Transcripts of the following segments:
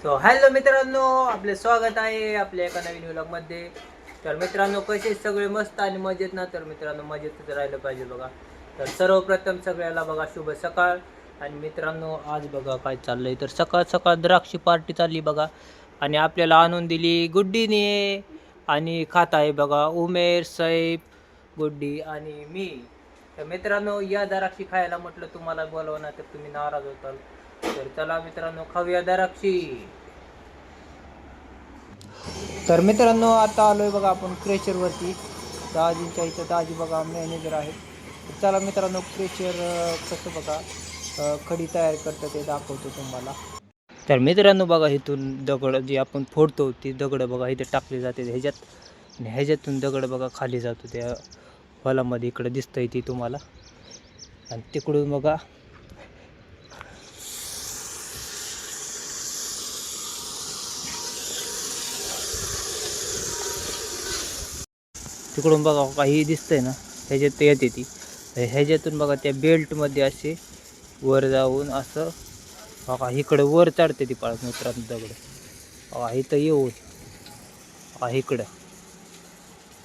So hello मित्रांनो, आपले स्वागत आहे आपल्या एका नवीन व्लॉगमध्ये. तर मित्रांनो, कसे सगळे मस्त आणि मजेत ना? तर मित्रांनो, मजेतच राहिलं पाहिजे बघा. तर सर्वप्रथम सगळ्याला बघा शुभ सकाळ. आणि मित्रांनो, आज बघा काय चाललंय, तर सकाळ सकाळ द्राक्षी पार्टी चालली बघा. आणि आपल्याला आणून दिली गुड्डीने. आणि खात आहे बघा उमेर, सैफ, गुड्डी आणि मी. तर मित्रांनो, या द्राक्षी खायला म्हटलं तुम्हाला बोलवणार तर तुम्ही नाराज होताल. तर चला मित्रांनो, खाऊया द्राक्षी. तर मित्रांनो, आता आलोय बघा आपण क्रेचरवरती. दाजींच्या इथं दाजी बघा मॅनेजर आहे. तर चला मित्रांनो, क्रेचर कसं बघा खडी तयार करतं ते दाखवतो तुम्हाला. तर मित्रांनो बघा, इथून दगड जी आपण फोडतो ती दगड बघा इथे टाकली जाते ह्याच्यात. आणि ह्याच्यातून दगड बघा खाली जातो त्या हॉलामध्ये. इकडं दिसतंय ती तुम्हाला. आणि तिकडून बघा तिकडून बघा काही दिसतंय ना, ह्याच्यात येते ती. ह्याच्यातून बघा त्या बेल्टमध्ये असे वर जाऊन असं बघा इकडं वर चढते ती पाळत मित्रांनो दगड. बघा इथं येऊन इकडं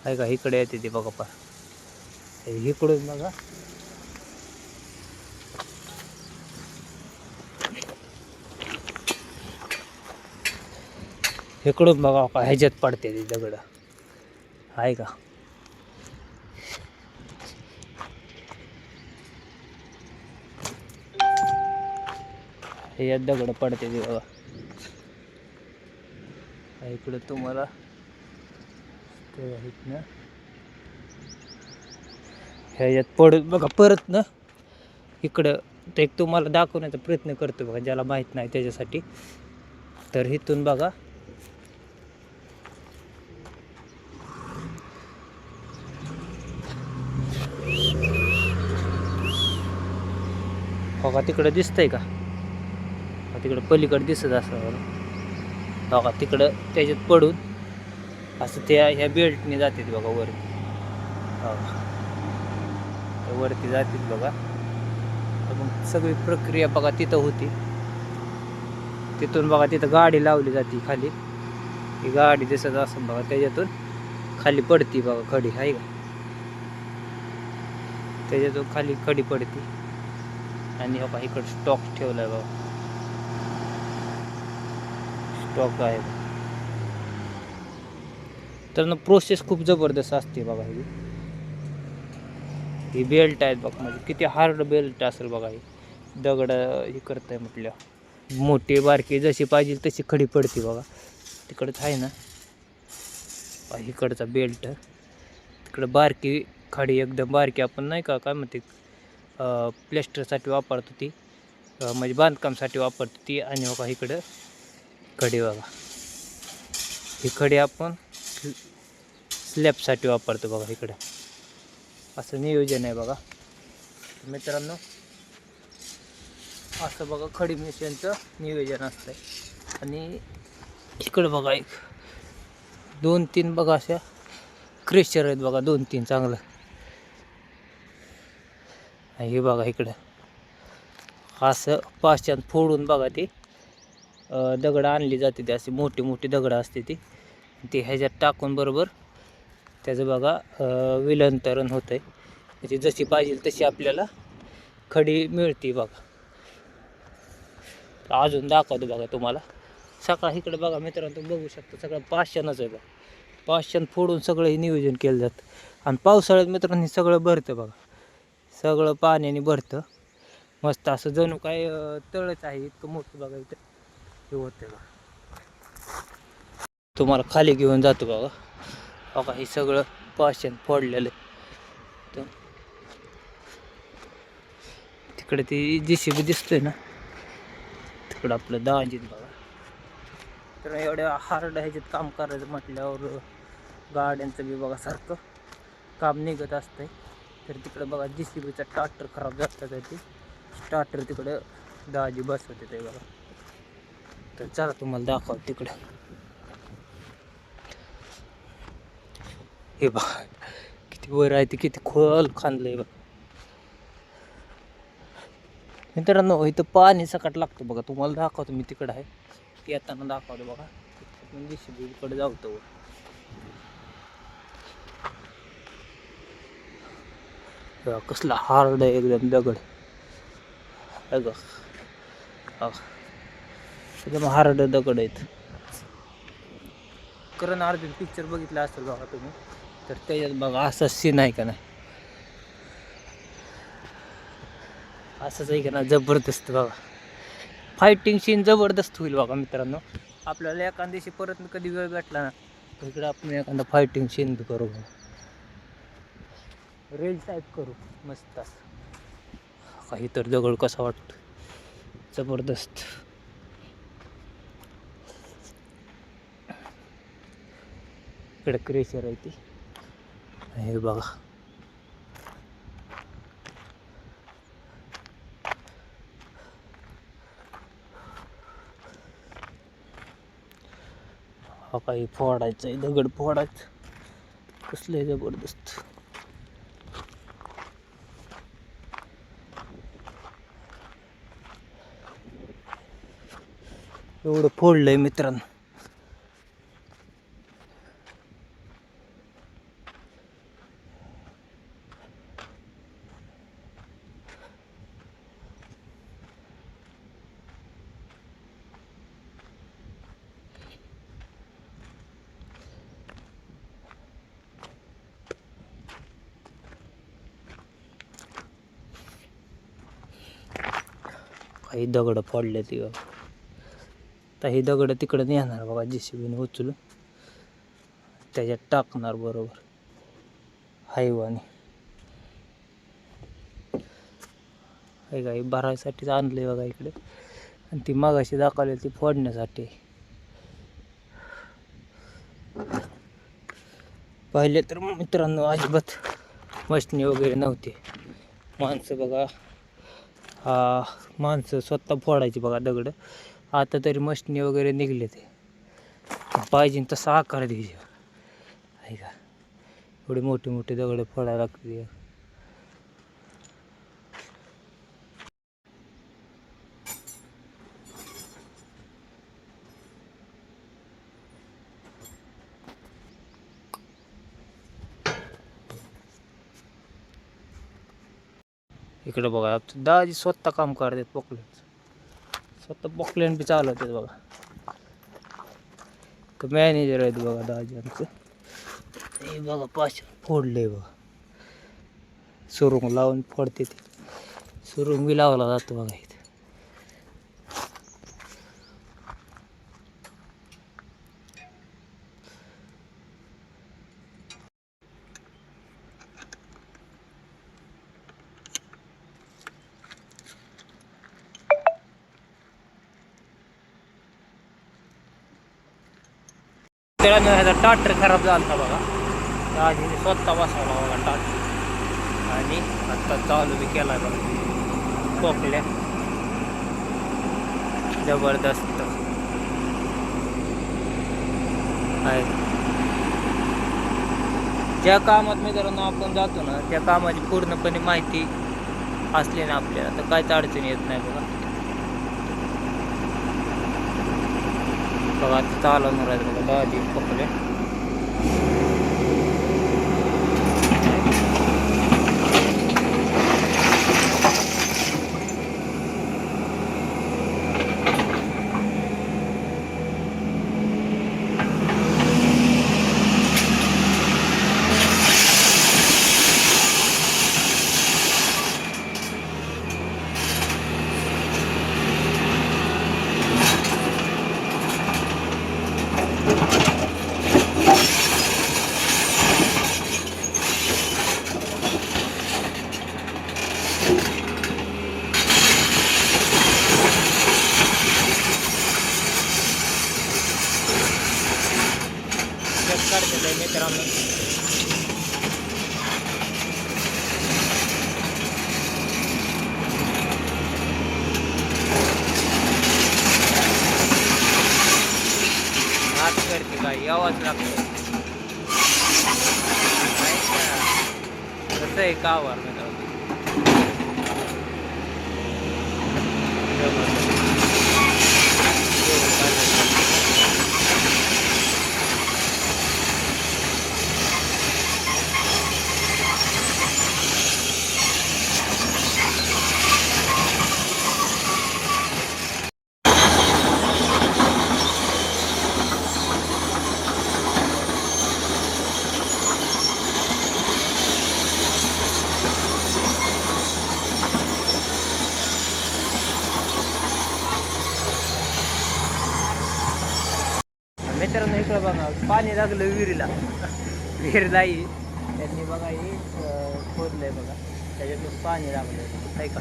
आहे का, इकडे येते ती बघा इकडून बघा इकडून बघा का ह्याच्यात पडते ती दगड आहे का. ह्याच्यात दगड पडते ती बघा. इकडं तुम्हाला ते आहेत ना, ह्याच्यात पडत बघा परत ना इकडं. ते एक तुम्हाला दाखवण्याचा प्रयत्न करतो बघा, ज्याला माहीत नाही त्याच्यासाठी. तर इथून बघा बघा तिकडं दिसतंय का, तिकडं पलीकडे दिसत असं बघा. तिकडं त्याच्यात पडून असं त्या ह्या बेल्टने जाते बघा वरती. वरती जातील बघा. तर मग सगळी प्रक्रिया बघा तिथं होती. तिथून बघा तिथं गाडी लावली जाते खाली. ही गाडी दिसत असं बघा, त्याच्यातून खाली पडती बघा खडी आहे का. त्याच्यातून खाली खडी पडती. आणि बघा इकडं स्टॉक ठेवलाय बघा, स्टॉक आहे. तर ना प्रोसेस खूप जबरदस्त असते बघा. ही बेल्ट आहेत बघा, म्हणजे किती हार्ड बेल्ट असेल बघा. ही दगड हे करताय म्हटल्या मोठी बारकी जशी पाहिजे तशी खडी पडते बघा. तिकडंच आहे ना इकडचा बेल्ट. तिकडं बारकी खडी एकदम बारकी, आपण नाही का काय म्हणते प्लॅस्टरसाठी वापरतो ती, म्हणजे बांधकामसाठी वापरतो ती. आणि बघा इकडं खडी बघा, ही खडी आपण स्लॅबसाठी वापरतो बघा. इकडं असं नियोजन आहे बघा मित्रांनो. असं बघा खडी मिशनचं नियोजन असतंय. आणि इकडं बघा एक 2-3 बघा अशा क्रेशर आहेत बघा, 2-3 चांगलं. हे बघा इकडं असं पाषाण फोडून बघा ती दगड आणली जाते. ती अशी मोठी मोठी दगड असते ती ह्याच्यात टाकून बरोबर त्याचं बघा विलंतरण होतं आहे. म्हणजे जशी पाहिजे तशी आपल्याला खडी मिळते बघा. अजून दाखवतो बघा तुम्हाला. सकाळ इकडे बघा मित्रांनो, तुम्ही बघू शकता सगळं पाषाणच आहे बघा. पाषाण फोडून सगळं हे नियोजन केलं जातं. आणि पावसाळ्यात मित्रांनो सगळं भरतं बघा, सगळं पाण्याने भरतं मस्त. असं जणू काय तळच आहे इतकं मोठं बघा. इथं हे होतं बघा, तुम्हाला खाली घेऊन जातो बघा. बघा हे सगळं पाषाण फोडलेलं. तर तिकडे ती JCB दिसतोय ना, तिकडं आपलं दाजीत बघा. तर एवढ्या हार्ड ह्याच्यात काम करायचं म्हटल्यावर गाड्यांचं बी बघा सारखं काम निघत असतंय. तर तिकडं बघा JCBचा स्टार्टर खराब झाला तर ते स्टार्टर तिकडं दाजी बसवते ते बघा. तर चला तुम्हाला दाखव तिकडं. हे बघा किती वर आहे ते, किती खोल खांदलंय बघा मित्रांनो. इथं पाणी सकट लागतं बघा, तुम्हाला दाखवतो मी. तिकडं आहे येताना दाखवतो बघा. JCB जाऊतो. कसला हार्ड आहे एकदम दगड. एकदम हार्ड दगड आहेत. करण अर्जुन पिक्चर बघितला असेल बघा तुम्ही, तर त्याच्यात बघा असा सीन आहे का नाही, असंच आहे का ना, जबरदस्त बघा. फायटिंग सीन जबरदस्त होईल बघा मित्रांनो. आपल्याला एखाद्या दिवशी परत कधी वेळ भेटला ना, इकडे आपण एखादा फायटिंग सीन करू, रील टाईप करू मस्त असं. काही तर दगड कसा वाटतो, जबरदस्त. इकडे क्रेशर आहे ती, हे बघा. हा काही फोडायचं आहे, दगड फोडायचं. कसलं जबरदस्त. एवढं फोडलंय मित्रांनो. काही दगड फोडले ती बघा. तर ही दगड तिकडे नेणार बघा, JCB उचलून त्याच्यात टाकणार बरोबर हायवाने. हे काही भरायसाठीच आणले बघा इकडे, आणि ती मागाशी दाखवली ती फोडण्यासाठी. पहिले तर मित्रांनो अजिबात मशनी वगैरे नव्हते. माणसं बघा, माणसं स्वतः फोडायची बघा दगड. आता तरी मशनी वगैरे निघले, ते पाहिजे तसा आकार द्यायचे आहे का. एवढे मोठे मोठे दगड फोडायला लागते. इकडे बघा दाजी स्वतः काम करतात, पोकलेन स्वतः पोकलेन बी चालवतात बघा. मॅनेजर आहेत बघा दाजी आमचं. हे बघा पाच फोडले बघा, सुरुंग लावून फोडते ते. सुरुंग बी लावला जातो बघा इथे. मित्रांनो ह्याचा टाटर खराब झाला बघा. दाजीने स्वतः बसवला बघा टाटर, आणि आता चालू बी केला बघा पोकल्या. जबरदस्त आहे. ज्या कामात मित्रांनो आपण जातो ना, त्या कामाची पूर्णपणे माहिती असली ना आपल्याला, तर काहीच अडचण येत नाही बघा. बघा आता चालवणार आहे बघा दाजी पोकल्या. काढलेलं आहे मित्रांनो. हात करते काय यावाच लागतं. कसं आहे कावर मित्रांनो. मित्रांनो इकडं बघा पाणी लागलं विहिरीला. विहीर नाही त्यांनी बघा हे खोदलंय बघा, त्याच्यातून पाणी लागलं नाही का.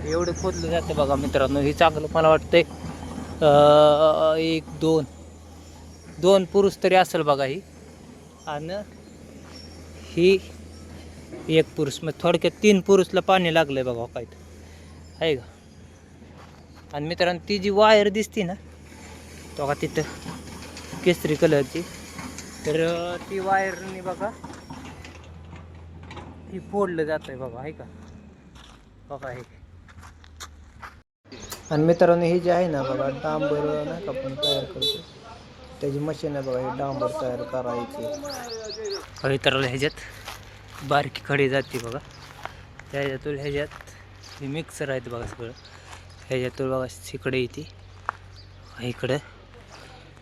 एवढं खोदलं जातं बघा मित्रांनो. हे चांगलं मला वाटतंय 1 2 पुरुष तरी असेल बघा ही, आणि ही 1 पुरुष, मग थोडक्यात 3 पुरुषला पाणी लागलंय बघा काय तर आहे का. आणि मित्रांनो ती जी वायर दिसते ना तो का तिथं केसरी कलरची, तर ती वायरनी बघा ही फोडलं जात आहे बघा आहे का. बघा हे. आणि मित्रांनो हे जे आहे ना बघा डांबर नाही का आपण तयार करतो त्याची मशीन आहे बघा. हे डांबर तयार करायची मित्रांनो. ह्याच्यात बारकी खडी जाते बघा, त्याच्यातून ह्याच्यात हे मिक्सर आहेत बघा सगळं. ह्याच्यातून बघा शिकडे येते, इकडं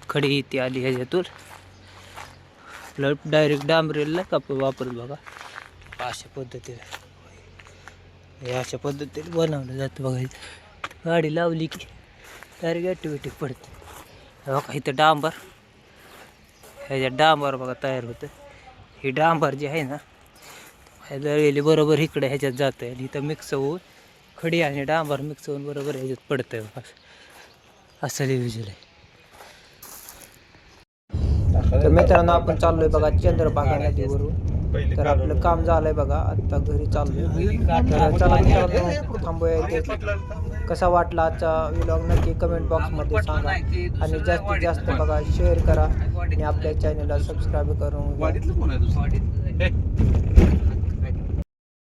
खडी येते आली ह्याच्यातून. प्लट डायरेक्ट डांबरेला का वापरत बघा. अशा पद्धतीने हे अशा पद्धतीने बनवलं जातं बघा. गाडी लावली की डायरेक्ट ॲटोमॅटिक पडते बघा. इथं डांबर, ह्याच्यात डांबर बघा तयार होतं. ही डांबर जी आहे ना दळलेली बरोबर इकडे ह्याच्यात जातं आहे, आणि इथं मिक्स होऊन खडी आणि डांबर मिक्स होऊन बरोबर ह्याच्यात पडतं आहे बघा. असं डिव्हिजन आहे. तर मित्रांनो आपण चाललोय बघा चंद्रभागा नदीवरून. तर आपलं काम झालंय बघा, आता घरी चाललोय. तर चला मित्रांनो थांबूया इथे. कसा वाटला आजचा व्लॉग नक्की कमेंट बॉक्समध्ये सांगा, आणि जास्तीत जास्त बघा शेअर करा, आणि आपल्या चॅनलला सबस्क्राईब करून